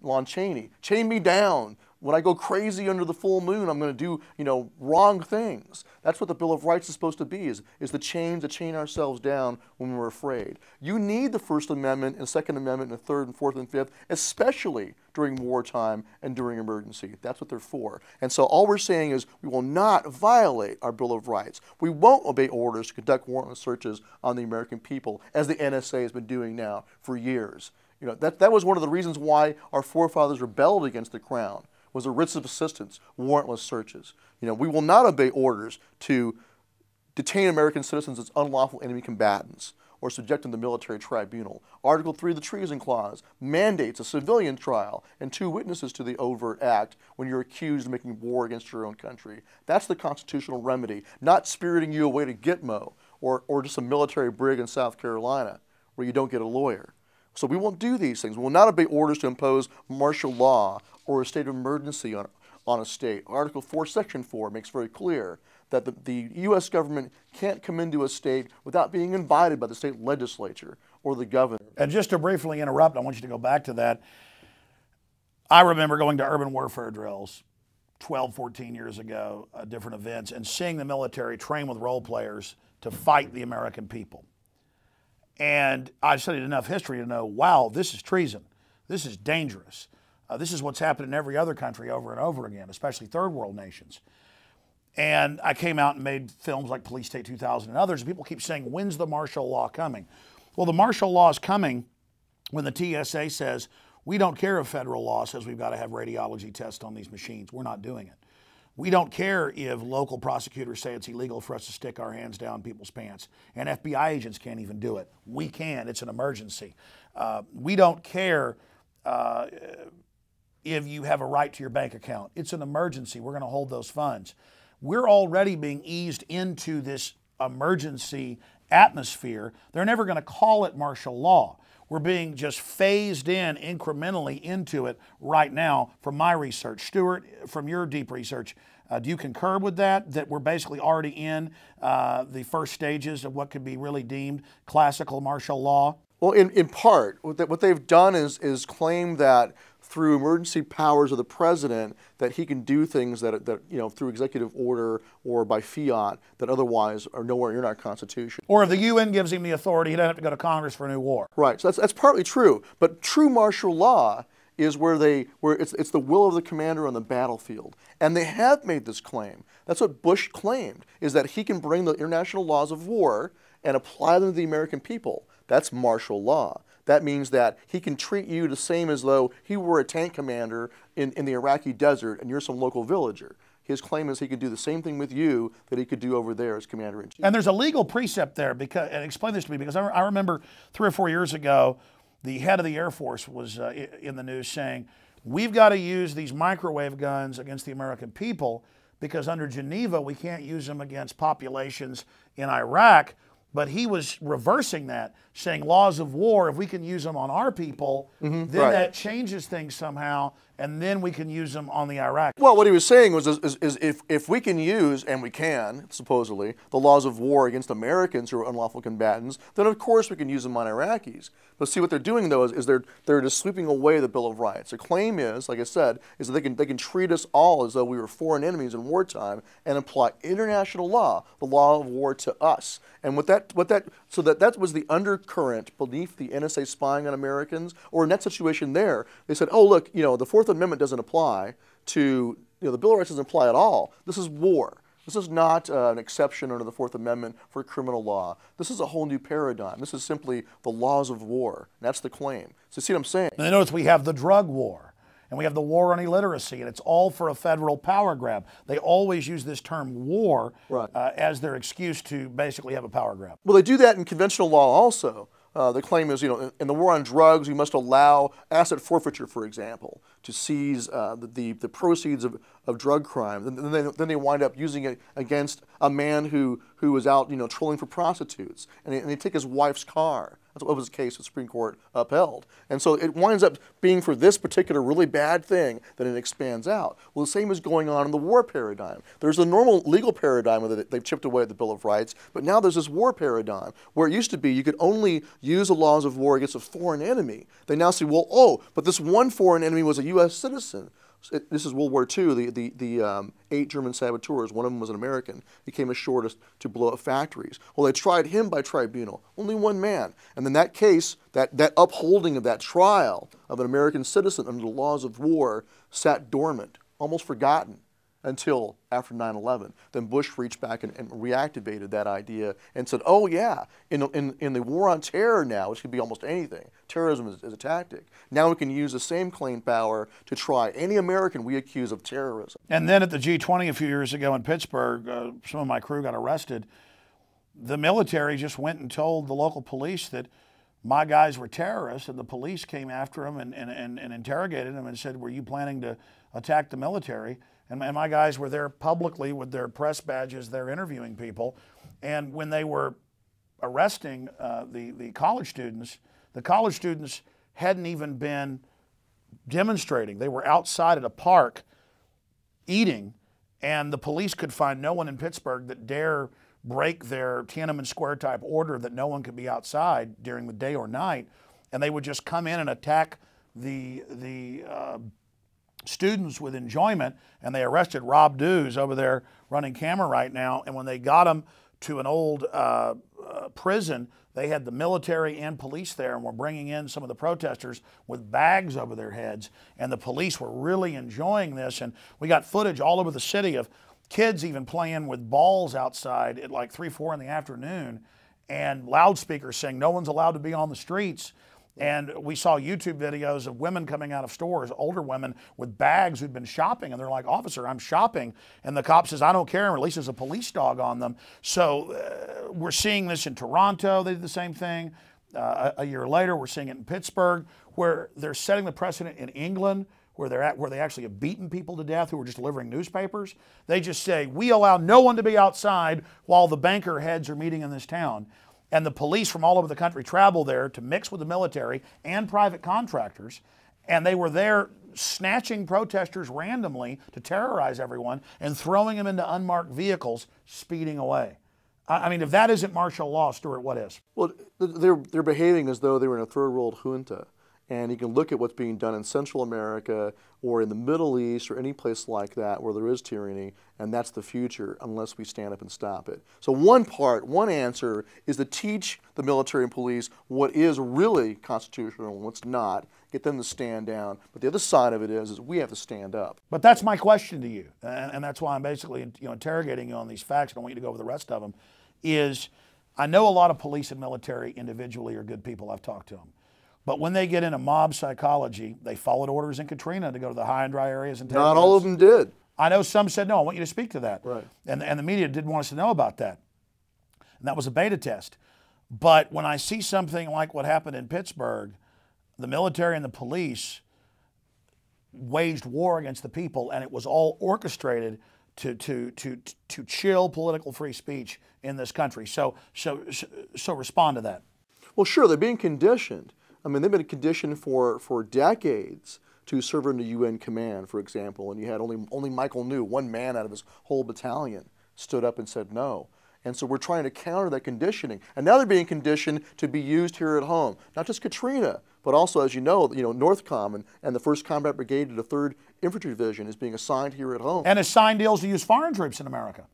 Lon Chaney. Chain me down. When I go crazy under the full moon, I'm going to do, wrong things. That's what the Bill of Rights is supposed to be, is the chains to chain ourselves down when we're afraid. You need the First Amendment and Second Amendment and the Third and Fourth and Fifth, especially during wartime and during emergency. That's what they're for. And so all we're saying is we will not violate our Bill of Rights. We won't obey orders to conduct warrantless searches on the American people, as the NSA has been doing now for years. That was one of the reasons why our forefathers rebelled against the Crown, was the writs of assistance, warrantless searches. We will not obey orders to detain American citizens as unlawful enemy combatants or subject them to military tribunal. Article 3 of the Treason Clause mandates a civilian trial and 2 witnesses to the overt act when you're accused of making war against your own country. That's the constitutional remedy, not spiriting you away to Gitmo or just a military brig in South Carolina where you don't get a lawyer. So we won't do these things. We will not obey orders to impose martial law or a state of emergency on a state. Article 4, Section 4 makes very clear that the U.S. government can't come into a state without being invited by the state legislature or the governor. And just to briefly interrupt, I want you to go back to that. I remember going to urban warfare drills 12, 14 years ago, different events, and seeing the military train with role players to fight the American people. And I've studied enough history to know, wow, this is treason. This is dangerous. This is what's happened in every other country over and over again, especially third world nations. And I came out and made films like Police State 2000 and others, and people keep saying, when's the martial law coming? Well, the martial law is coming when the TSA says, we don't care if federal law says we've got to have radiology tests on these machines. We're not doing it. We don't care if local prosecutors say it's illegal for us to stick our hands down people's pants. And FBI agents can't even do it. We can. It's an emergency. We don't care if you have a right to your bank account. It's an emergency. We're going to hold those funds. We're already being eased into this emergency atmosphere. They're never going to call it martial law. We're being just phased in incrementally into it right now from my research. Stewart, from your deep research, do you concur with that, that we're basically already in the first stages of what could be really deemed classical martial law? Well, in part, what they've done is claim that through emergency powers of the president that he can do things that through executive order or by fiat that otherwise are nowhere near our Constitution. Or if the UN gives him the authority, he doesn't have to go to Congress for a new war. Right. So that's partly true. But true martial law is where it's the will of the commander on the battlefield. And they have made this claim. That's what Bush claimed, is that he can bring the international laws of war and apply them to the American people. That's martial law. That means that he can treat you the same as though he were a tank commander in the Iraqi desert and you're some local villager. His claim is he could do the same thing with you that he could do over there as commander-in-chief. And there's a legal precept there, because, and explain this to me, because I remember 3 or 4 years ago, the head of the Air Force was in the news saying, we've got to use these microwave guns against the American people because under Geneva we can't use them against populations in Iraq. But he was reversing that, saying laws of war, if we can use them on our people, then that changes things somehow, and then we can use them on the Iraq. Well, what he was saying was if we can use, and we can, supposedly, the laws of war against Americans who are unlawful combatants, then of course we can use them on Iraqis. But see, what they're doing, though, is they're just sweeping away the Bill of Rights. Their claim is, like I said, is that they can treat us all as though we were foreign enemies in wartime and apply international law, the law of war, to us. And that was the undercurrent beneath the NSA spying on Americans, or in that situation there, they said, oh look, the Fourth Amendment doesn't apply to, the Bill of Rights doesn't apply at all. This is war. This is not an exception under the Fourth Amendment for criminal law. This is a whole new paradigm. This is simply the laws of war. That's the claim. So see what I'm saying? And notice we have the drug war, and we have the war on illiteracy, and it's all for a federal power grab. They always use this term war as their excuse to basically have a power grab. Well, they do that in conventional law also. The claim is, in the war on drugs, we must allow asset forfeiture, for example, seize the proceeds of drug crime. Then they wind up using it against a man who was out, trolling for prostitutes, and they take his wife's car. That's what was the case the Supreme Court upheld. And so it winds up being for this particular really bad thing that it expands out. Well, the same is going on in the war paradigm. There's a normal legal paradigm where they've chipped away at the Bill of Rights, but now there's this war paradigm where it used to be you could only use the laws of war against a foreign enemy. They now say, well, oh, but this one foreign enemy was a U.S. citizen. This is World War II. The 8 German saboteurs, one of them was an American. He came ashore to blow up factories. Well, they tried him by tribunal, only one man. And then that case, that upholding of that trial of an American citizen under the laws of war sat dormant, almost forgotten, until after 9/11. Then Bush reached back and reactivated that idea and said, oh yeah, in the war on terror now, which could be almost anything, terrorism is a tactic. Now we can use the same claim power to try any American we accuse of terrorism. And then at the G20 a few years ago in Pittsburgh, some of my crew got arrested. The military just went and told the local police that my guys were terrorists, and the police came after them and interrogated them and said, were you planning to attack the military? And my guys were there publicly with their press badges. They're interviewing people. And when they were arresting the college students hadn't even been demonstrating. They were outside at a park eating, and the police could find no one in Pittsburgh that dare break their Tiananmen Square type order that no one could be outside during the day or night. And they would just come in and attack the students with enjoyment, and they arrested Rob Dews over there running camera right now. And when they got him to an old prison, they had the military and police there and were bringing in some of the protesters with bags over their heads. And the police were really enjoying this. And we got footage all over the city of kids even playing with balls outside at like 3, 4 in the afternoon, and loudspeakers saying no one's allowed to be on the streets. And we saw YouTube videos of women coming out of stores, older women with bags who'd been shopping, and they're like, officer, I'm shopping. And the cop says, I don't care, and releases a police dog on them. So we're seeing this in Toronto. They did the same thing. A year later, we're seeing it in Pittsburgh, where they're setting the precedent in England, where they actually have beaten people to death who were just delivering newspapers. They just say, we allow no one to be outside while the banker heads are meeting in this town. And the police from all over the country travel there to mix with the military and private contractors. And they were there snatching protesters randomly to terrorize everyone and throwing them into unmarked vehicles, speeding away. I mean, if that isn't martial law, Stewart, what is? Well, they're behaving as though they were in a third world junta. And you can look at what's being done in Central America or in the Middle East or any place like that where there is tyranny, and that's the future unless we stand up and stop it. So one answer is to teach the military and police what is really constitutional and what's not, get them to stand down. But the other side of it is we have to stand up. But that's my question to you, and that's why I'm basically interrogating you on these facts. I don't want you to go over the rest of them, is I know a lot of police and military individually are good people. I've talked to them. But when they get into mob psychology, they followed orders in Katrina to go to the high and dry areas and take Not all of them did. I know some said, no, I want you to speak to that. Right. And the media didn't want us to know about that. And that was a beta test. But when I see something like what happened in Pittsburgh, the military and the police waged war against the people, and it was all orchestrated to chill political free speech in this country. So respond to that. Well, sure, they're being conditioned. I mean, they've been conditioned for decades to serve under UN command, for example, and you had only Michael New, one man out of his whole battalion, stood up and said no. And so we're trying to counter that conditioning. And now they're being conditioned to be used here at home. Not just Katrina, but also, as you know, Northcom and the 1st Combat Brigade of the 3rd Infantry Division is being assigned here at home. And has signed deals to use foreign troops in America.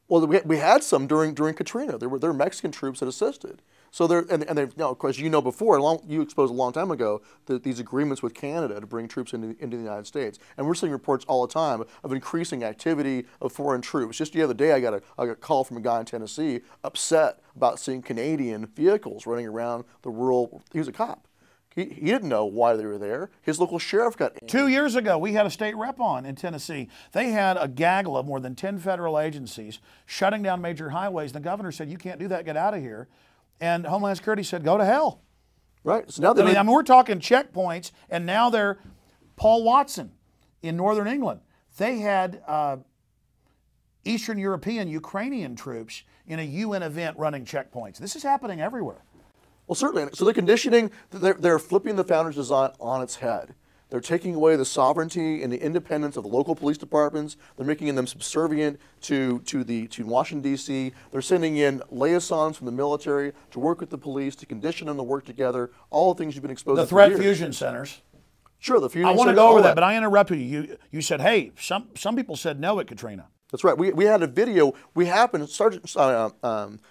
Well, we had some during Katrina. There were Mexican troops that assisted. So of course, before, you exposed a long time ago these agreements with Canada to bring troops into the United States, and we're seeing reports all the time of increasing activity of foreign troops. Just the other day, I got a call from a guy in Tennessee upset about seeing Canadian vehicles running around the rural. He was a cop. He didn't know why they were there. His local sheriff got angry. 2 years ago, we had a state rep on in Tennessee. They had a gaggle of more than 10 federal agencies shutting down major highways. The governor said, you can't do that, get out of here. And Homeland Security said, go to hell. Right. So now we're talking checkpoints, and now they're Paul Watson in northern England, they had Eastern European, Ukrainian troops in a UN event running checkpoints. This is happening everywhere. Well, certainly. So they're conditioning, they're flipping the founders' design on its head. They're taking away the sovereignty and the independence of the local police departments. They're making them subservient to Washington, D.C. They're sending in liaisons from the military to work with the police, to condition them to work together, all the things you've been exposed to. The threat fusion centers. Sure, the fusion centers. I want to centers, go over that, but I interrupted you. You said, hey, some people said no at Katrina. That's right. We had a video.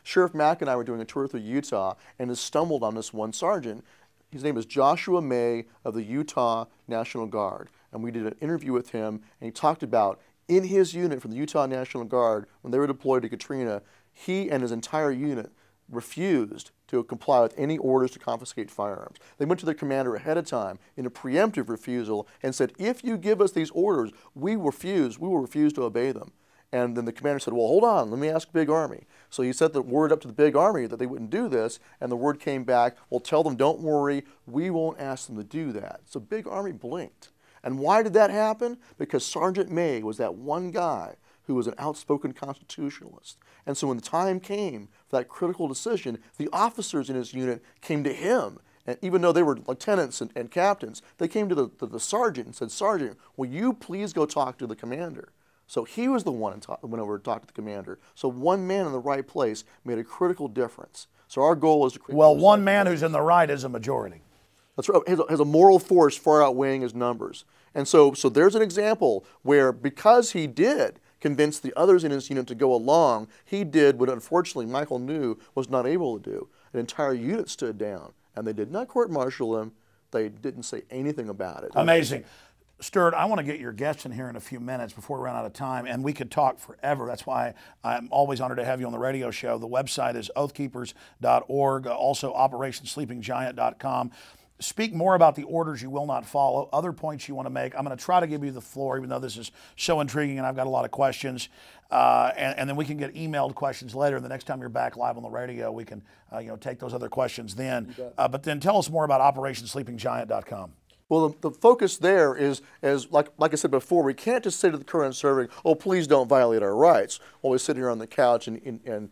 Sheriff Mack and I were doing a tour through Utah and has stumbled on this one sergeant. His name is Joshua May of the Utah National Guard. And we did an interview with him, and he talked about in his unit from the Utah National Guard, when they were deployed to Katrina, he and his entire unit refused to comply with any orders to confiscate firearms. They went to their commander ahead of time in a preemptive refusal and said, if you give us these orders, we will refuse to obey them. And then the commander said, well, hold on, let me ask Big Army. So he sent the word up to the Big Army that they wouldn't do this, and the word came back, well, tell them, don't worry, we won't ask them to do that. So Big Army blinked. And why did that happen? Because Sergeant May was that one guy who was an outspoken constitutionalist. And so when the time came for that critical decision, the officers in his unit came to him. And even though they were lieutenants and captains, they came to the sergeant and said, Sergeant, will you please go talk to the commander? So he was the one who went over to talk to the commander. So one man in the right place made a critical difference. So our goal is to create... Well, one man who's in the right is a majority. That's right. Has a moral force far outweighing his numbers. And so there's an example where, because he did convince the others in his unit to go along, he did what unfortunately Michael New was not able to do. An entire unit stood down, and they did not court-martial him. They didn't say anything about it. Amazing. Stewart, I want to get your guests in here in a few minutes before we run out of time, and we could talk forever. That's why I'm always honored to have you on the radio show. The website is oathkeepers.org, also operationsleepinggiant.com. Speak more about the orders you will not follow, other points you want to make. I'm going to try to give you the floor, even though this is so intriguing and I've got a lot of questions. And then we can get emailed questions later. And the next time you're back live on the radio, we can take those other questions then. But then tell us more about operationsleepinggiant.com. Well, the focus there is like I said before, we can't just say to the current serving, oh, please don't violate our rights while we sit here on the couch and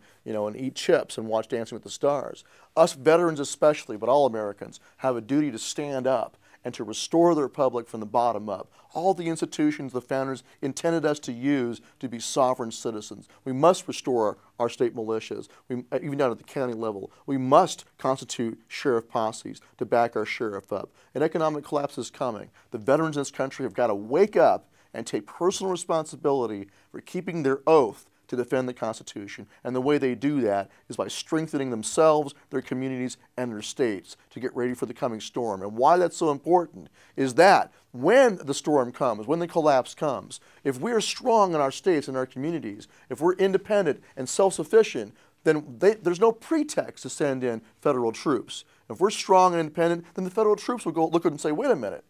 eat chips and watch Dancing with the Stars. Us veterans especially, but all Americans, have a duty to stand up and to restore the republic from the bottom up. All the institutions the founders intended us to use to be sovereign citizens. We must restore our state militias, even down at the county level. We must constitute sheriff posses to back our sheriff up. An economic collapse is coming. The veterans in this country have got to wake up and take personal responsibility for keeping their oath to defend the Constitution. And the way they do that is by strengthening themselves, their communities, and their states to get ready for the coming storm. And why that's so important is that when the storm comes, when the collapse comes, if we're strong in our states and our communities, if we're independent and self-sufficient, then there's no pretext to send in federal troops. If we're strong and independent, then the federal troops will go look at it and say, wait a minute,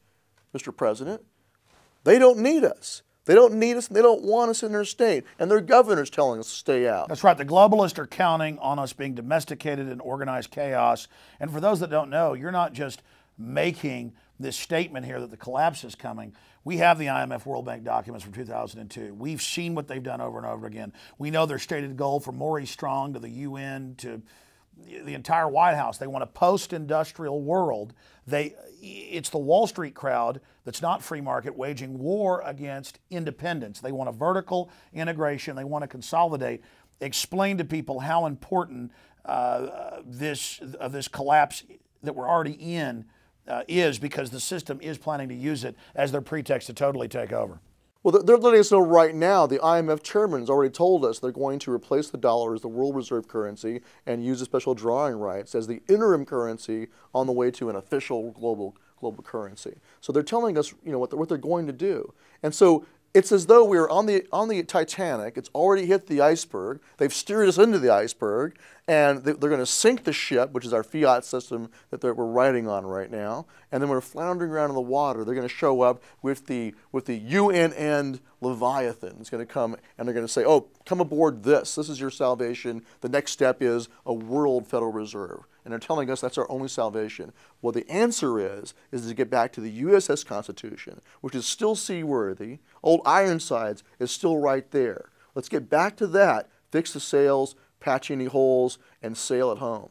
Mr. President, they don't need us. They don't need us, and they don't want us in their state. And their governor's telling us to stay out. That's right. The globalists are counting on us being domesticated in organized chaos. And for those that don't know, you're not just making this statement here that the collapse is coming. We have the IMF World Bank documents from 2002. We've seen what they've done over and over again. We know their stated goal from Maurice Strong to the UN to the entire White House. They want a post-industrial world. It's the Wall Street crowd that's not free market waging war against independence. They want a vertical integration. They want to consolidate. Explain to people how important this collapse that we're already in is, because the system is planning to use it as their pretext to totally take over. Well, they're letting us know right now. The IMF chairman has already told us they're going to replace the dollar as the world reserve currency and use the special drawing rights as the interim currency on the way to an official global currency. So they're telling us, what they're going to do. And so it's as though we're on the Titanic. It's already hit the iceberg. They've steered us into the iceberg, and they're going to sink the ship, which is our fiat system that we're riding on right now. And then when we're floundering around in the water, they're going to show up with the UNN Leviathan. It's going to come and they're going to say, oh, come aboard this. This is your salvation. The next step is a world Federal Reserve. And they're telling us that's our only salvation. Well, the answer is to get back to the USS Constitution, which is still seaworthy. Old Ironsides is still right there. Let's get back to that, fix the sails, patch any holes, and sail at home.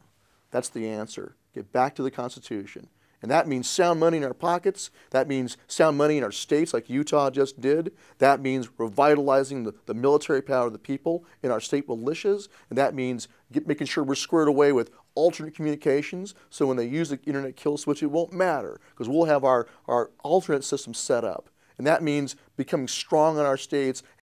That's the answer. Get back to the Constitution. And that means sound money in our pockets. That means sound money in our states like Utah just did. That means revitalizing the military power of the people in our state militias. And that means making sure we're squared away with alternate communications, so when they use the internet kill switch, it won't matter, because we'll have our alternate system set up. And that means becoming strong in our states